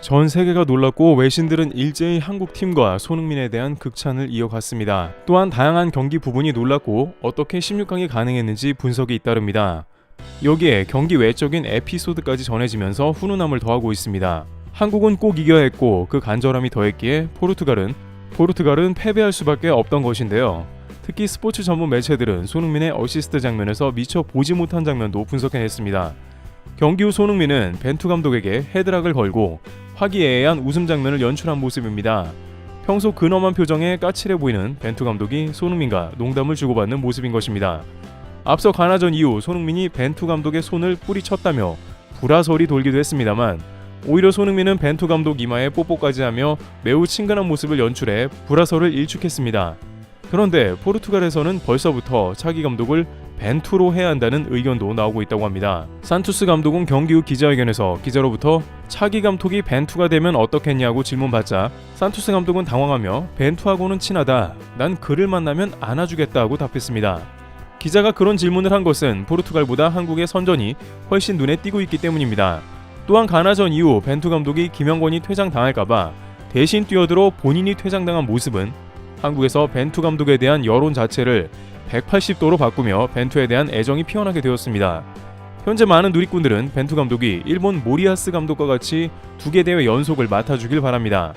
전 세계가 놀랐고 외신들은 일제히 한국 팀과 손흥민에 대한 극찬을 이어갔습니다. 또한 다양한 경기 부분이 놀랐고 어떻게 16강이 가능했는지 분석이 잇따릅니다. 여기에 경기 외적인 에피소드까지 전해지면서 훈훈함을 더하고 있습니다. 한국은 꼭 이겨야 했고 그 간절함이 더했기에 포르투갈은 패배할 수밖에 없던 것인데요. 특히 스포츠 전문 매체들은 손흥민의 어시스트 장면에서 미처 보지 못한 장면도 분석해냈습니다. 경기 후 손흥민은 벤투 감독에게 헤드락을 걸고 화기애애한 웃음 장면을 연출한 모습입니다. 평소 근엄한 표정에 까칠해 보이는 벤투 감독이 손흥민과 농담을 주고받는 모습인 것입니다. 앞서 가나전 이후 손흥민이 벤투 감독의 손을 뿌리쳤다며 불화설이 돌기도 했습니다만 오히려 손흥민은 벤투 감독 이마에 뽀뽀까지 하며 매우 친근한 모습을 연출해 불화설을 일축했습니다. 그런데 포르투갈에서는 벌써부터 차기 감독을 벤투로 해야 한다는 의견도 나오고 있다고 합니다. 산투스 감독은 경기 후 기자회견에서 기자로부터 차기 감독이 벤투가 되면 어떻겠냐고 질문받자 산투스 감독은 당황하며 벤투하고는 친하다. 난 그를 만나면 안아주겠다고 답했습니다. 기자가 그런 질문을 한 것은 포르투갈보다 한국의 선전이 훨씬 눈에 띄고 있기 때문입니다. 또한 가나전 이후 벤투 감독이 김영권이 퇴장당할까봐 대신 뛰어들어 본인이 퇴장당한 모습은 한국에서 벤투 감독에 대한 여론 자체를 180도로 바꾸며 벤투에 대한 애정이 피어나게 되었습니다. 현재 많은 누리꾼들은 벤투 감독이 일본 모리아스 감독과 같이 2개 대회 연속을 맡아주길 바랍니다.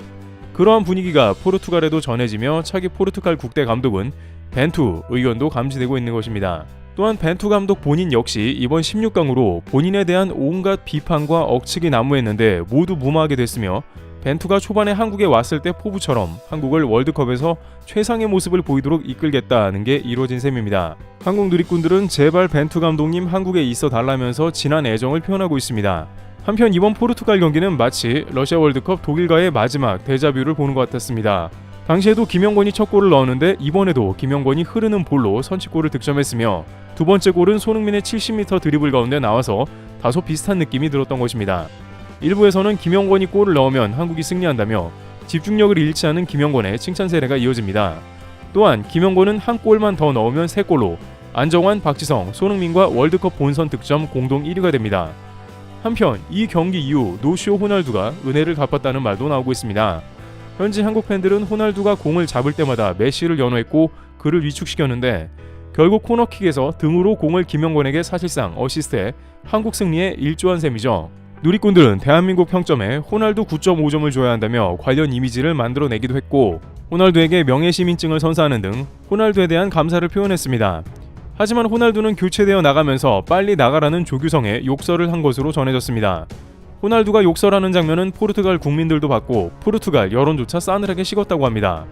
그러한 분위기가 포르투갈에도 전해지며 차기 포르투갈 국대 감독은 벤투 의견도 감지되고 있는 것입니다. 또한 벤투 감독 본인 역시 이번 16강으로 본인에 대한 온갖 비판과 억측이 난무했는데 모두 무마하게 됐으며 벤투가 초반에 한국에 왔을 때 포부처럼 한국을 월드컵에서 최상의 모습을 보이도록 이끌겠다는 게 이루어진 셈입니다. 한국 누리꾼들은 제발 벤투 감독님 한국에 있어 달라면서 진한 애정을 표현하고 있습니다. 한편 이번 포르투갈 경기는 마치 러시아 월드컵 독일과의 마지막 데자뷰를 보는 것 같았습니다. 당시에도 김영권이 첫 골을 넣었는데 이번에도 김영권이 흐르는 볼로 선취골을 득점했으며 두 번째 골은 손흥민의 70m 드리블 가운데 나와서 다소 비슷한 느낌이 들었던 것입니다. 일부에서는 김영권이 골을 넣으면 한국이 승리한다며 집중력을 잃지 않은 김영권의 칭찬 세례가 이어집니다. 또한 김영권은 한 골만 더 넣으면 3골로 안정환, 박지성, 손흥민과 월드컵 본선 득점 공동 1위가 됩니다. 한편 이 경기 이후 노시오 호날두가 은혜를 갚았다는 말도 나오고 있습니다. 현지 한국 팬들은 호날두가 공을 잡을 때마다 메시를 연호했고 그를 위축시켰는데 결국 코너킥에서 등으로 공을 김영권에게 사실상 어시스트해 한국 승리에 일조한 셈이죠. 누리꾼들은 대한민국 평점에 호날두 9.5점을 줘야 한다며 관련 이미지를 만들어내기도 했고 호날두에게 명예시민증을 선사하는 등 호날두에 대한 감사를 표현했습니다. 하지만 호날두는 교체되어 나가면서 빨리 나가라는 조규성에 욕설을 한 것으로 전해졌습니다. 호날두가 욕설하는 장면은 포르투갈 국민들도 봤고 포르투갈 여론조차 싸늘하게 식었다고 합니다.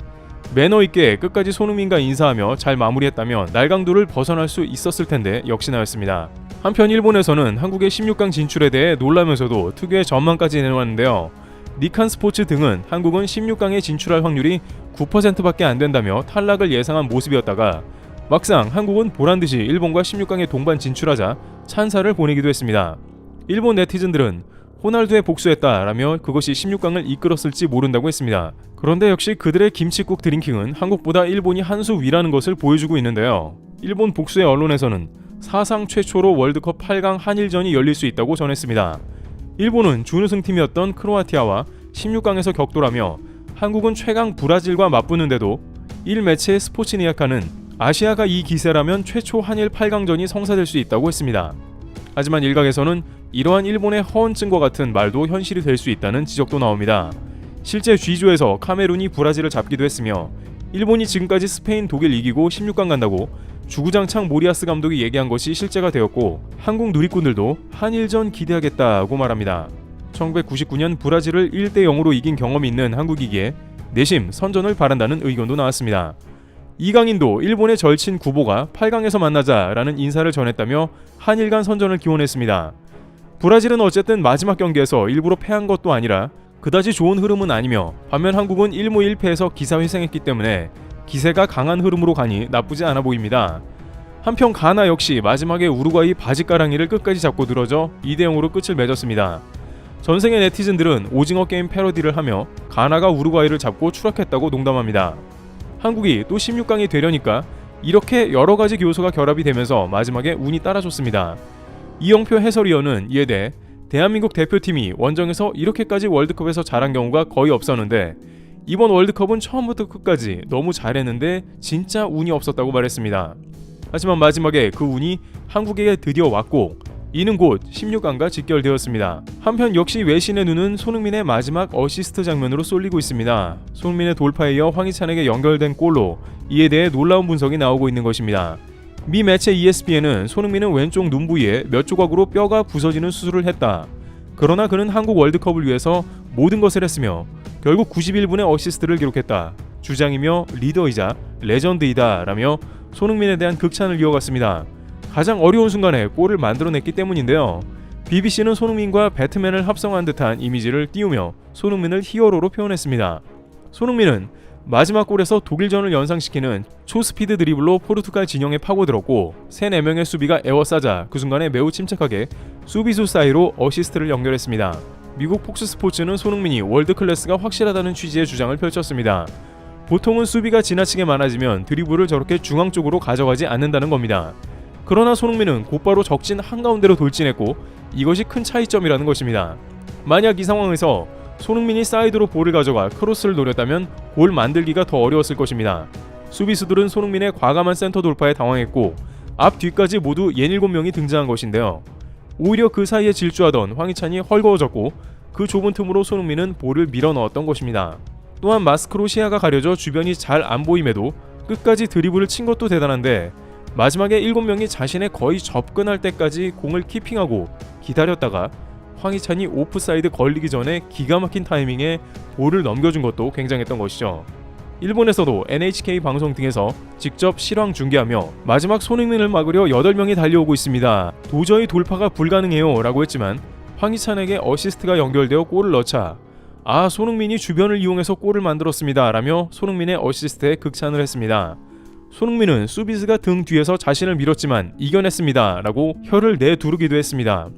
매너 있게 끝까지 손흥민과 인사하며 잘 마무리했다면 날강도를 벗어날 수 있었을 텐데 역시나였습니다. 한편 일본에서는 한국의 16강 진출에 대해 놀라면서도 특유의 전망까지 내놓았는데요. 니칸 스포츠 등은 한국은 16강에 진출할 확률이 9%밖에 안 된다며 탈락을 예상한 모습이었다가 막상 한국은 보란듯이 일본과 16강에 동반 진출하자 찬사를 보내기도 했습니다. 일본 네티즌들은 호날두에 복수했다라며 그것이 16강을 이끌었을지 모른다고 했습니다. 그런데 역시 그들의 김칫국 드링킹은 한국보다 일본이 한 수 위라는 것을 보여주고 있는데요. 일본 복수의 언론에서는 사상 최초로 월드컵 8강 한일전이 열릴 수 있다고 전했습니다. 일본은 준우승팀이었던 크로아티아와 16강에서 격돌하며 한국은 최강 브라질과 맞붙는데도 1매체의 스포츠니아카는 아시아가 이 기세라면 최초 한일 8강전이 성사될 수 있다고 했습니다. 하지만 일각에서는 이러한 일본의 허언증과 같은 말도 현실이 될 수 있다는 지적도 나옵니다. 실제 G조에서 카메룬이 브라질을 잡기도 했으며 일본이 지금까지 스페인, 독일 이기고 16강 간다고 주구장창 모리아스 감독이 얘기한 것이 실제가 되었고 한국 누리꾼들도 한일전 기대하겠다고 말합니다. 1999년 브라질을 1대0으로 이긴 경험이 있는 한국이기에 내심 선전을 바란다는 의견도 나왔습니다. 이강인도 일본의 절친 구보가 8강에서 만나자라는 인사를 전했다며 한일 간 선전을 기원했습니다. 브라질은 어쨌든 마지막 경기에서 일부러 패한 것도 아니라 그다지 좋은 흐름은 아니며 반면 한국은 1무 1패에서 기사회생했기 때문에 기세가 강한 흐름으로 가니 나쁘지 않아 보입니다. 한편 가나 역시 마지막에 우루과이 바지가랑이를 끝까지 잡고 늘어져 2대0으로 끝을 맺었습니다. 전생의 네티즌들은 오징어 게임 패러디를 하며 가나가 우루과이를 잡고 추락했다고 농담합니다. 한국이 또 16강이 되려니까 이렇게 여러가지 요소가 결합이 되면서 마지막에 운이 따라줬습니다. 이영표 해설위원은 이에 대해 대한민국 대표팀이 원정에서 이렇게까지 월드컵에서 잘한 경우가 거의 없었는데 이번 월드컵은 처음부터 끝까지 너무 잘했는데 진짜 운이 없었다고 말했습니다. 하지만 마지막에 그 운이 한국에게 드디어 왔고 이는 곧 16강과 직결되었습니다. 한편 역시 외신의 눈은 손흥민의 마지막 어시스트 장면으로 쏠리고 있습니다. 손흥민의 돌파에 이어 황희찬에게 연결된 골로 이에 대해 놀라운 분석이 나오고 있는 것입니다. 미 매체 ESPN은 손흥민은 왼쪽 눈 부위에 몇 조각으로 뼈가 부서지는 수술을 했다. 그러나 그는 한국 월드컵을 위해서 모든 것을 했으며 결국 91분의 어시스트를 기록했다. 주장이며 리더이자 레전드이다 라며 손흥민에 대한 극찬을 이어갔습니다. 가장 어려운 순간에 골을 만들어냈기 때문인데요. BBC는 손흥민과 배트맨을 합성한 듯한 이미지를 띄우며 손흥민을 히어로로 표현했습니다. 손흥민은 마지막 골에서 독일전을 연상시키는 초스피드 드리블로 포르투갈 진영에 파고들었고 3-4명의 수비가 에워싸자 그 순간에 매우 침착하게 수비수 사이로 어시스트를 연결했습니다. 미국 폭스스포츠는 손흥민이 월드클래스가 확실하다는 취지의 주장을 펼쳤습니다. 보통은 수비가 지나치게 많아지면 드리블을 저렇게 중앙 쪽으로 가져가지 않는다는 겁니다. 그러나 손흥민은 곧바로 적진 한가운데로 돌진했고 이것이 큰 차이점이라는 것입니다. 만약 이 상황에서 손흥민이 사이드로 볼을 가져가 크로스를 노렸다면 골 만들기가 더 어려웠을 것입니다. 수비수들은 손흥민의 과감한 센터 돌파에 당황했고 앞 뒤까지 모두 67명이 등장한 것인데요. 오히려 그 사이에 질주하던 황희찬이 헐거워졌고 그 좁은 틈으로 손흥민은 볼을 밀어 넣었던 것입니다. 또한 마스크로 시야가 가려져 주변이 잘 안 보임에도 끝까지 드리블을 친 것도 대단한데 마지막에 7명이 자신의 거의 접근할 때까지 공을 키핑하고 기다렸다가 황희찬이 오프사이드 걸리기 전에 기가 막힌 타이밍에 볼을 넘겨준 것도 굉장했던 것이죠. 일본에서도 NHK 방송 등에서 직접 실황 중계하며 마지막 손흥민을 막으려 8명이 달려오고 있습니다. 도저히 돌파가 불가능해요 라고 했지만 황희찬에게 어시스트가 연결되어 골을 넣자 손흥민이 주변을 이용해서 골을 만들었습니다 라며 손흥민의 어시스트에 극찬을 했습니다. 손흥민은 수비수가 등 뒤에서 자신을 밀었지만 이겨냈습니다 라고 혀를 내두르기도 했습니다.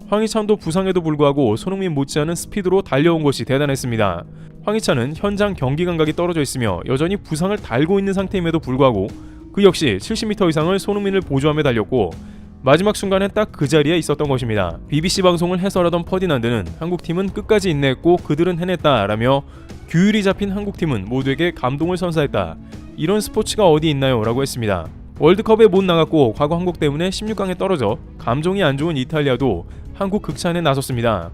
황희찬도 부상에도 불구하고 손흥민 못지않은 스피드로 달려온 것이 대단했습니다. 황희찬은 현장 경기 감각이 떨어져 있으며 여전히 부상을 달고 있는 상태임에도 불구하고 그 역시 70m 이상을 손흥민을 보조하며 달렸고 마지막 순간엔 딱 그 자리에 있었던 것입니다. BBC 방송을 해설하던 퍼디난드는 한국팀은 끝까지 인내했고 그들은 해냈다라며 규율이 잡힌 한국팀은 모두에게 감동을 선사했다. 이런 스포츠가 어디 있나요? 라고 했습니다. 월드컵에 못 나갔고 과거 한국 때문에 16강에 떨어져 감정이 안 좋은 이탈리아도 한국 극찬에 나섰습니다.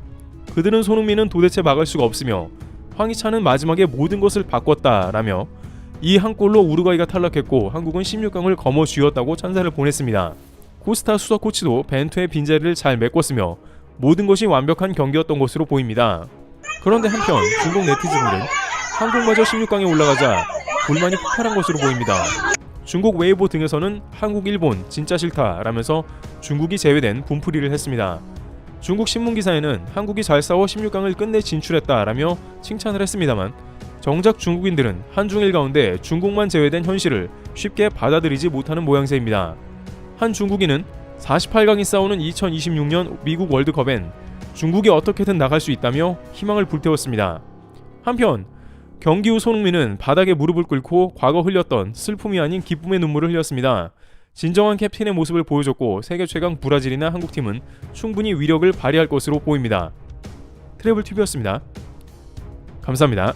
그들은 손흥민은 도대체 막을 수가 없으며 황희찬은 마지막에 모든 것을 바꿨다라며 이 한 골로 우루과이가 탈락했고 한국은 16강을 거머쥐었다고 찬사를 보냈습니다. 코스타 수석 코치도 벤투의 빈자리를 잘 메꿨으며 모든 것이 완벽한 경기였던 것으로 보입니다. 그런데 한편 중국 네티즌들은 한국마저 16강에 올라가자 불만이 폭발한 것으로 보입니다. 중국 웨이보 등에서는 한국 일본 진짜 싫다 라면서 중국이 제외된 분풀이를 했습니다. 중국 신문기사에는 한국이 잘 싸워 16강을 끝내 진출했다 라며 칭찬을 했습니다만 정작 중국인들은 한중일 가운데 중국만 제외된 현실을 쉽게 받아들이지 못하는 모양새입니다. 한 중국인은 48강이 싸우는 2026년 미국 월드컵엔 중국이 어떻게든 나갈 수 있다며 희망을 불태웠습니다. 한편 경기 후 손흥민은 바닥에 무릎을 꿇고 과거 흘렸던 슬픔이 아닌 기쁨의 눈물을 흘렸습니다. 진정한 캡틴의 모습을 보여줬고 세계 최강 브라질이나 한국팀은 충분히 위력을 발휘할 것으로 보입니다. 트래블TV였습니다. 감사합니다.